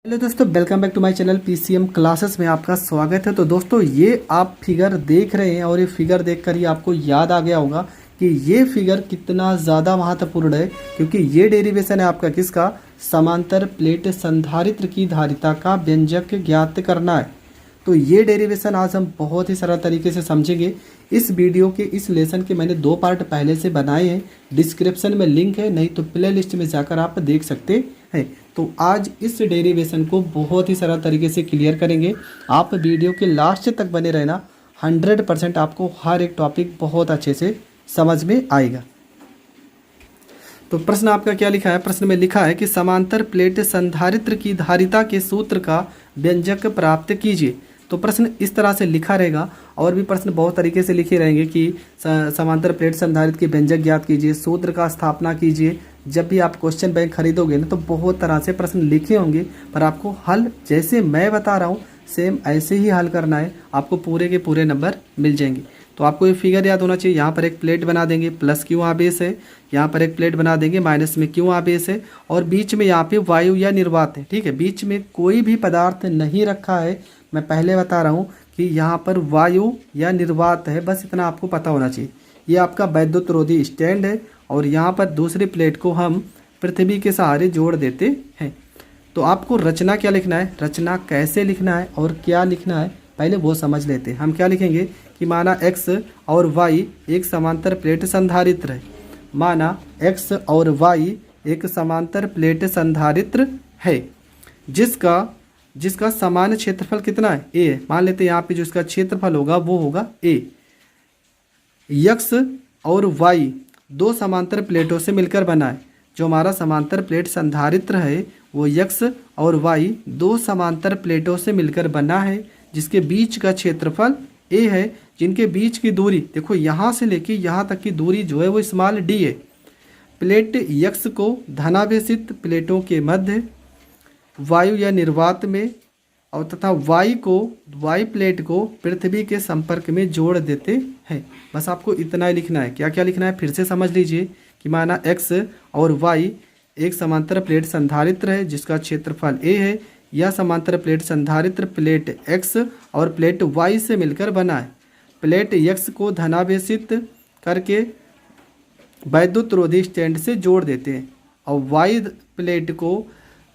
Hello दोस्तों, welcome back to my channel PCM classes में आपका स्वागत है। तो दोस्तों, ये आप फिगर देख रहे हैं और ये फिगर देखकर ही आपको याद आ गया होगा कि ये फिगर कितना ज़्यादा महत्वपूर्ण है, क्योंकि ये डेरिवेशन है आपका किसका, समांतर प्लेट संधारित्र की धारिता का व्यंजक ज्ञात करना है। तो ये डेरिवेशन आज हम बहुत ही सरल तरीके से समझेंगे। इस वीडियो के इस लेसन के मैंने 2 पार्ट पहले से बनाए हैं, डिस्क्रिप्शन में लिंक है, नहीं तो प्ले लिस्ट में जाकर आप देख सकते हैं। तो आज इस डेरिवेशन को बहुत ही सरल तरीके से क्लियर करेंगे। आप वीडियो के लास्ट तक बने रहना, 100% आपको हर एक टॉपिक बहुत अच्छे से समझ में आएगा। तो प्रश्न आपका क्या लिखा है? प्रश्न में लिखा है कि समांतर प्लेट संधारित्र की धारिता के सूत्र का व्यंजक प्राप्त कीजिए। तो प्रश्न इस तरह से लिखा रहेगा, और भी प्रश्न बहुत तरीके से लिखे रहेंगे कि समांतर प्लेट संधारित्र के व्यंजक ज्ञात कीजिए, सूत्र का स्थापना कीजिए। जब भी आप क्वेश्चन बैंक खरीदोगे ना, तो बहुत तरह से प्रश्न लिखे होंगे, पर आपको हल जैसे मैं बता रहा हूँ सेम ऐसे ही हल करना है, आपको पूरे के पूरे नंबर मिल जाएंगे। तो आपको ये फिगर याद होना चाहिए। यहाँ पर एक प्लेट बना देंगे, प्लस क्यू आवेश है, यहाँ पर एक प्लेट बना देंगे, माइनस में क्यू आवेश है, और बीच में यहाँ पे वायु या निर्वात है। ठीक है, बीच में कोई भी पदार्थ नहीं रखा है। मैं पहले बता रहा हूँ कि यहाँ पर वायु या निर्वात है, बस इतना आपको पता होना चाहिए। ये आपका वैद्युत रोधी स्टैंड है, और यहाँ पर दूसरी प्लेट को हम पृथ्वी के सहारे जोड़ देते हैं। तो आपको रचना क्या लिखना है, रचना कैसे लिखना है और क्या लिखना है, पहले वो समझ लेते हैं। हम क्या लिखेंगे कि माना x और y एक समांतर प्लेट संधारित्र है। माना x और y एक समांतर प्लेट संधारित्र है, जिसका समान क्षेत्रफल कितना है, a है। मान लेते हैं यहाँ पे जो इसका क्षेत्रफल होगा वो होगा a। x और y दो समांतर प्लेटों से मिलकर बना है। जो हमारा समांतर प्लेट संधारित्र है वो x और y दो समांतर प्लेटों से मिलकर बना है, जिसके बीच का क्षेत्रफल a है, जिनके बीच की दूरी देखो यहाँ से लेके यहाँ तक की दूरी जो है वो स्मॉल d है। प्लेट x को धनावेशित प्लेटों के मध्य वायु या निर्वात में, और तथा y प्लेट को पृथ्वी के संपर्क में जोड़ देते हैं। बस आपको इतना ही लिखना है। क्या क्या लिखना है फिर से समझ लीजिए कि माना x और y एक समांतर प्लेट संधारित्र है, जिसका क्षेत्रफल a है। यह समांतर प्लेट संधारित्र प्लेट x और प्लेट y से मिलकर बना है। प्लेट x को धनावेशित करके वैद्युत रोधी स्टैंड से जोड़ देते हैं, और y प्लेट को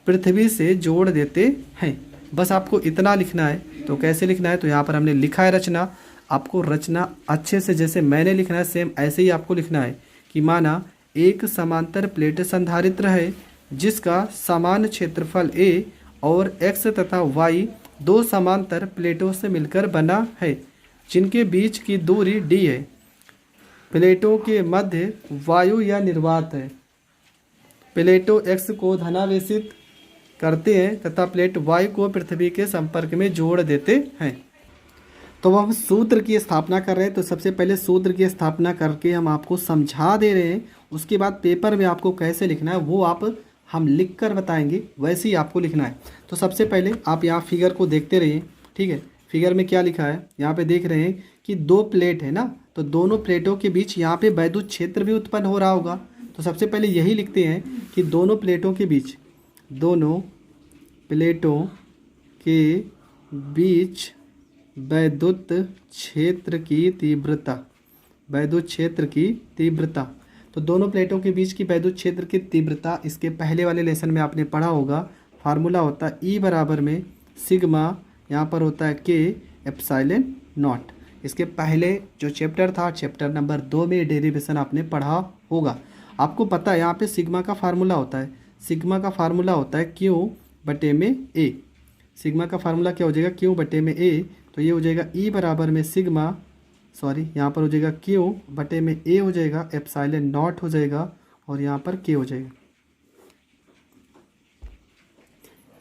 पृथ्वी से जोड़ देते हैं। बस आपको इतना लिखना है। तो कैसे लिखना है, तो यहाँ पर हमने लिखा है रचना। आपको रचना अच्छे से जैसे मैंने लिखना है सेम ऐसे ही आपको लिखना है कि माना एक समांतर प्लेट संधारित्र है, जिसका समान क्षेत्रफल a और x तथा y दो समांतर प्लेटों से मिलकर बना है, जिनके बीच की दूरी d है। प्लेटों के मध्य वायु या निर्वात है। प्लेटों x को धनावेशित करते हैं तथा प्लेट y को पृथ्वी के संपर्क में जोड़ देते हैं। तो हम सूत्र की स्थापना कर रहे हैं। तो सबसे पहले सूत्र की स्थापना करके हम आपको समझा दे रहे हैं। उसके बाद पेपर में आपको कैसे लिखना है वो हम लिख कर बताएंगे, वैसे ही आपको लिखना है। तो सबसे पहले आप यहाँ फिगर को देखते रहिए। ठीक है, फिगर में क्या लिखा है, यहाँ पे देख रहे हैं कि दो प्लेट है ना, तो दोनों प्लेटों के बीच यहाँ पे वैद्युत क्षेत्र भी उत्पन्न हो रहा होगा। तो सबसे पहले यही लिखते हैं कि दोनों प्लेटों के बीच वैद्युत क्षेत्र की तीव्रता, तो दोनों प्लेटों के बीच की वैद्युत क्षेत्र की तीव्रता इसके पहले वाले लेसन में आपने पढ़ा होगा। फार्मूला होता है E बराबर में सिग्मा, यहाँ पर होता है K एप्सिलॉन नॉट। इसके पहले जो चैप्टर था, चैप्टर नंबर 2 में डेरिवेशन आपने पढ़ा होगा। आपको पता है यहाँ पे सिग्मा का फार्मूला होता है, Q बटे में A। सिग्मा का फार्मूला क्या हो जाएगा, Q बटे में A। तो ये हो जाएगा E बराबर में सिग्मा, यहाँ पर हो जाएगा Q बटे में A हो जाएगा, एप्सिलॉन नॉट हो जाएगा, और यहाँ पर K हो जाएगा।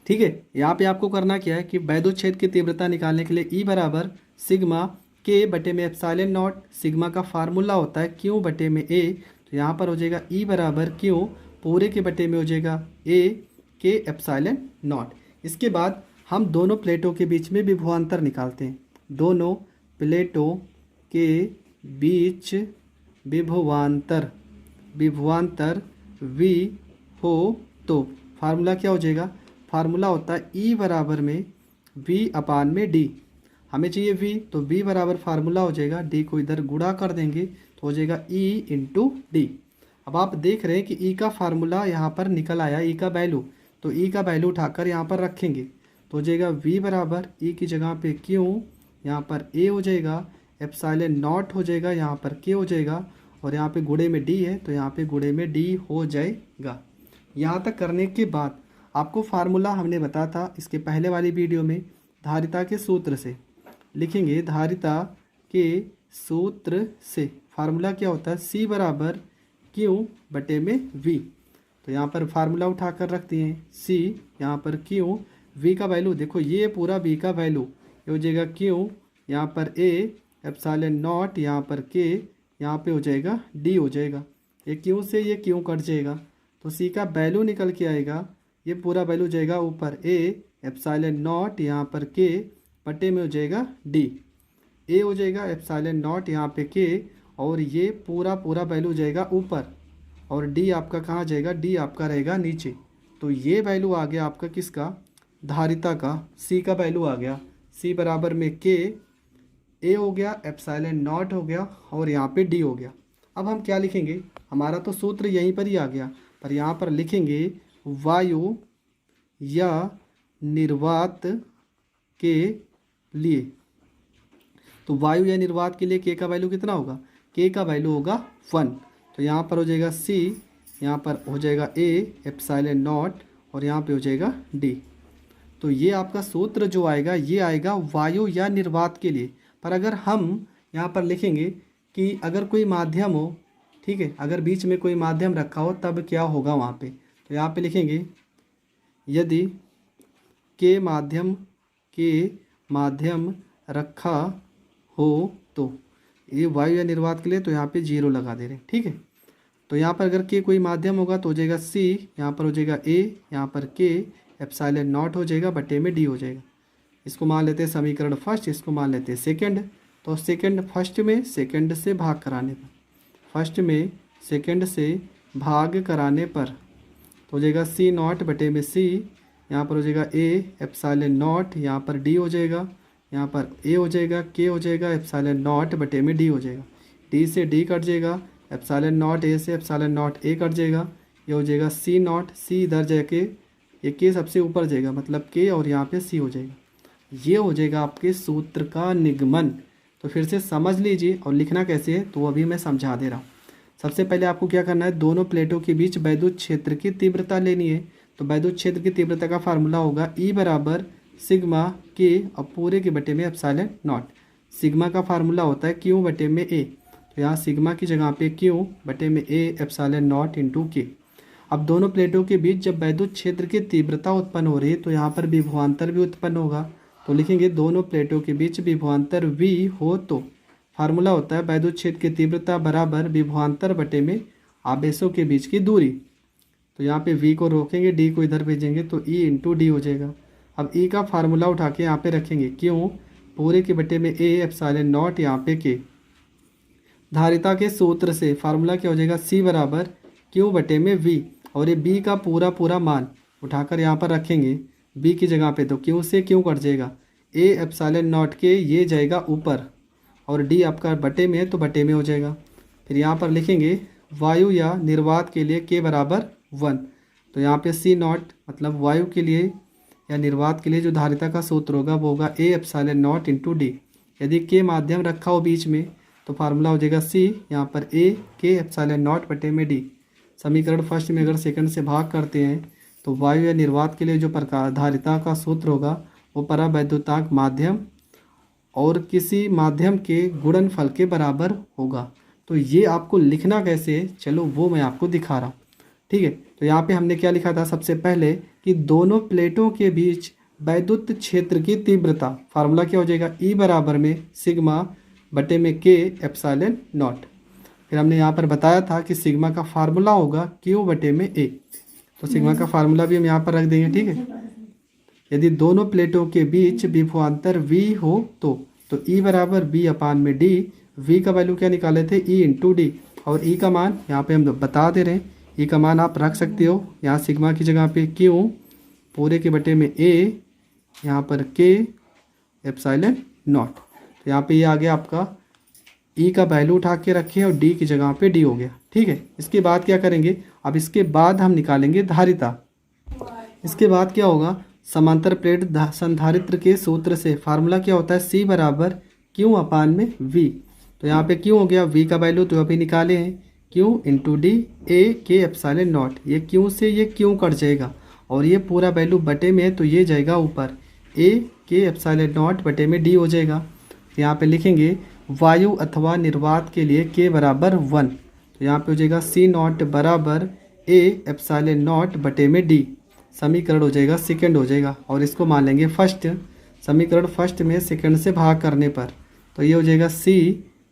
ठीक है, यहाँ पे आपको करना क्या है कि वैद्युत क्षेत्र की तीव्रता निकालने के लिए E बराबर सिग्मा K बटे में एप्सिलॉन नॉट। सिग्मा का फार्मूला होता है Q बटे में A। तो यहाँ पर हो जाएगा E बराबर Q पूरे के बटे में हो जाएगा A K एप्सिलॉन नॉट। इसके बाद हम दोनों प्लेटों के बीच में विभवांतर निकालते हैं। दोनों प्लेटों के बीच विभवांतर V हो, तो फार्मूला क्या हो जाएगा, फार्मूला होता है ई बराबर में वी अपान में डी। हमें चाहिए वी, तो वी बराबर फार्मूला हो जाएगा, डी को इधर गुणा कर देंगे तो हो जाएगा ई इंटू डी। अब आप देख रहे हैं कि ई का फार्मूला यहाँ पर निकल आया, ई का वैल्यू, तो ई का वैल्यू उठाकर यहाँ पर रखेंगे तो हो जाएगा वी बराबर ई की जगह पे क्यू, यहाँ पर ए हो जाएगा, एप्सिलॉन नॉट हो जाएगा, यहाँ पर के हो जाएगा, और यहाँ पे गुणे में डी है तो यहाँ पे गुणे में डी हो जाएगा। यहाँ तक करने के बाद आपको फार्मूला हमने बताया था इसके पहले वाली वीडियो में, धारिता के सूत्र से लिखेंगे। धारिता के सूत्र से फार्मूला क्या होता है, सी बराबर क्यू बटे में वी। तो यहाँ पर फार्मूला उठा कर रखते हैं, सी यहाँ पर क्यू, वी का वैल्यू देखो ये पूरा वी का वैल्यू, ये हो जाएगा क्यू, यहाँ पर ए एप्सिलॉन नॉट, यहाँ पर के, यहाँ पे हो जाएगा डी हो जाएगा। ये क्यू से ये क्यू कट जाएगा तो सी का वैल्यू निकल के आएगा, ये पूरा वैल्यू जाएगा ऊपर ए एप्सिलॉन नॉट, यहाँ पर के बटे में हो जाएगा डी, ए हो जाएगा एप्सिलॉन नॉट यहाँ पे के, और ये पूरा वैल्यू जाएगा ऊपर, और डी आपका कहाँ जाएगा, डी आपका रहेगा नीचे। तो ये वैल्यू आ गया आपका किसका, धारिता का, सी का वैल्यू आ गया, सी बराबर में के, ए हो गया, एप्सिलॉन नॉट हो गया, और यहाँ पे डी हो गया। अब हम क्या लिखेंगे, हमारा तो सूत्र यहीं पर ही आ गया, पर यहाँ पर लिखेंगे वायु या निर्वात के लिए। तो वायु या निर्वात के लिए के का वैल्यू कितना होगा, के का वैल्यू होगा 1, तो यहाँ पर हो जाएगा सी, यहाँ पर हो जाएगा ए एप्सिलॉन नॉट, और यहाँ पे हो जाएगा डी। तो ये आपका सूत्र जो आएगा ये आएगा वायु या निर्वात के लिए। पर अगर हम यहाँ पर लिखेंगे कि अगर कोई माध्यम हो, ठीक है, अगर बीच में कोई माध्यम रखा हो तब क्या होगा वहाँ पे, तो यहाँ पे लिखेंगे यदि के माध्यम रखा हो तो, ये वायु या निर्वात के लिए, तो यहाँ पे 0 लगा दे रहे हैं, ठीक है। तो यहाँ पर अगर के कोई माध्यम होगा तो हो जाएगा सी, यहाँ पर हो जाएगा ए, यहाँ पर के एप्सिलॉन नॉट हो जाएगा बटे में डी हो जाएगा। इसको मान लेते हैं समीकरण फर्स्ट, इसको मान लेते हैं सेकंड। तो सेकंड फर्स्ट में सेकंड से भाग कराने पर, फर्स्ट में सेकंड से भाग कराने पर तो हो जाएगा सी नॉट बटे में सी, यहाँ पर हो जाएगा ए एप्सिलॉन नॉट, यहाँ पर डी हो जाएगा, यहाँ पर ए हो जाएगा, के हो जाएगा, एप्सिलॉन नॉट बटे में डी हो जाएगा, डी से डी कट जाएगा, एप्सिलॉन नॉट ए से एप्सिलॉन नॉट ए कट जाएगा, ये हो जाएगा सी नॉट, सी इधर जाके ये के सबसे ऊपर जाएगा मतलब के, और यहाँ पे सी हो जाएगा। ये हो जाएगा आपके सूत्र का निगमन। तो फिर से समझ लीजिए, और लिखना कैसे है तो अभी मैं समझा दे रहा हूँ। सबसे पहले आपको क्या करना है, दोनों प्लेटों के बीच वैद्युत क्षेत्र की तीव्रता लेनी है। तो वैद्युत क्षेत्र की तीव्रता का फार्मूला होगा ई बराबर सिग्मा के, अब पूरे के बटे में एप्सिलॉन नॉट। सिग्मा का फार्मूला होता है क्यू बटे में ए, तो यहाँ सिग्मा की जगह पे क्यू बटे में ए एप्सिलॉन नॉट इंटू के। अब दोनों प्लेटों के बीच जब वैद्युत क्षेत्र की तीव्रता उत्पन्न हो रही है तो यहाँ पर विभवांतर भी उत्पन्न होगा। तो लिखेंगे दोनों प्लेटों के बीच विभवांतर V हो तो फार्मूला होता है वैद्युत क्षेत्र की तीव्रता बराबर विभवांतर बटे में आवेशों के बीच की दूरी। तो यहाँ पे V को रोकेंगे, D को इधर भेजेंगे तो E इंटू डी हो जाएगा। अब E का फार्मूला उठा के यहाँ पे रखेंगे, क्यों, पूरे के बटे में A एप्सिलॉन नॉट, यहाँ पे के। धारिता के सूत्र से फार्मूला क्या हो जाएगा, C बराबर Q बटे में V, और ये B का पूरा मान उठाकर यहाँ पर रखेंगे B की जगह पे, तो Q से Q कट जाएगा, A एप्सिलॉन नॉट के ये जाएगा ऊपर, और D आपका बटे में है तो बटे में हो जाएगा। फिर यहाँ पर लिखेंगे वायु या निर्वात के लिए K बराबर 1, तो यहाँ पे C नॉट मतलब वायु के लिए या निर्वात के लिए जो धारिता का सूत्र होगा वो होगा A epsilon not into D. यदि K माध्यम रखा हो बीच में तो फार्मूला हो जाएगा C, यहाँ पर A K एप्सिलॉन नॉट बटे में D। समीकरण फर्स्ट में अगर सेकंड से भाग करते हैं तो वायु या निर्वात के लिए जो प्रकार धारिता का सूत्र होगा वो परावैद्युतांक माध्यम और किसी माध्यम के गुणनफल के बराबर होगा। तो ये आपको लिखना कैसे है, चलो वो मैं आपको दिखा रहा हूँ, ठीक है। तो यहाँ पे हमने क्या लिखा था सबसे पहले कि दोनों प्लेटों के बीच वैद्युत क्षेत्र की तीव्रता, फार्मूला क्या हो जाएगा, ई बराबर में सिग्मा बटे में के एप्सिलॉन नॉट। फिर हमने यहाँ पर बताया था कि सिग्मा का फार्मूला होगा क्यू बटे में ए, तो सिग्मा का फार्मूला भी हम यहाँ पर रख देंगे, ठीक है। यदि दोनों प्लेटों के बीच विभवांतर V हो तो E बराबर B अपान में D। V का वैल्यू क्या निकाले थे, E इंटू डी, और E का मान यहाँ पे हम बता दे रहे हैं। E का मान आप रख सकते हो यहाँ सिग्मा की जगह पे Q पूरे के बटे में ए, यहाँ पर के एप्सिलॉन नॉट। तो यहाँ पे ये आ गया आपका ई का वैल्यू उठा के रखे और डी की जगह पे डी हो गया। ठीक है, इसके बाद क्या करेंगे, अब इसके बाद हम निकालेंगे धारिता। इसके बाद क्या होगा, समांतर प्लेट संधारित्र के सूत्र से फार्मूला क्या होता है, सी बराबर क्यू अपान में वी। तो यहाँ पे क्यू हो गया, वी का वैल्यू तो अभी निकाले हैं, क्यू इंटू डी ए के एप्सिलॉन नॉट। ये क्यू से ये क्यू कट जाएगा और ये पूरा वैल्यू बटे में है तो ये जाएगा ऊपर, ए के एप्सिलॉन नॉट बटे में डी हो जाएगा। यहाँ पे लिखेंगे वायु अथवा निर्वात के लिए के बराबर 1। तो यहाँ पे हो जाएगा सी नॉट बराबर ए एप्सिलॉन नॉट बटे में डी। समीकरण हो जाएगा सेकंड हो जाएगा और इसको मान लेंगे फर्स्ट। समीकरण फर्स्ट में सेकंड से भाग करने पर तो ये हो जाएगा सी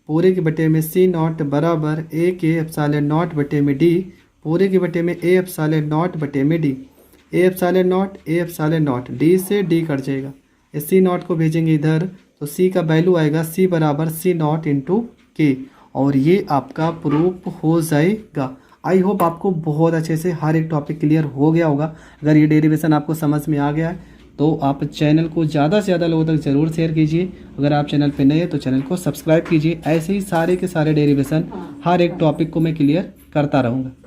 पूरे के बटे में सी नॉट बराबर ए के एप्सिलॉन नॉट बटे में डी पूरे के बटे में ए एप्सिलॉन नॉट बटे में D. A epsilon not D से डी कट जाएगा, इस सी नॉट को भेजेंगे इधर तो सी का वैल्यू आएगा सी बराबर सी नॉट इंटू के और ये आपका प्रूफ हो जाएगा। आई होप आपको बहुत अच्छे से हर एक टॉपिक क्लियर हो गया होगा। अगर ये डेरिवेशन आपको समझ में आ गया है तो आप चैनल को ज़्यादा से ज़्यादा लोगों तक ज़रूर शेयर कीजिए। अगर आप चैनल पे नए हैं तो चैनल को सब्सक्राइब कीजिए। ऐसे ही सारे के सारे डेरिवेशन हर एक टॉपिक को मैं क्लियर करता रहूँगा।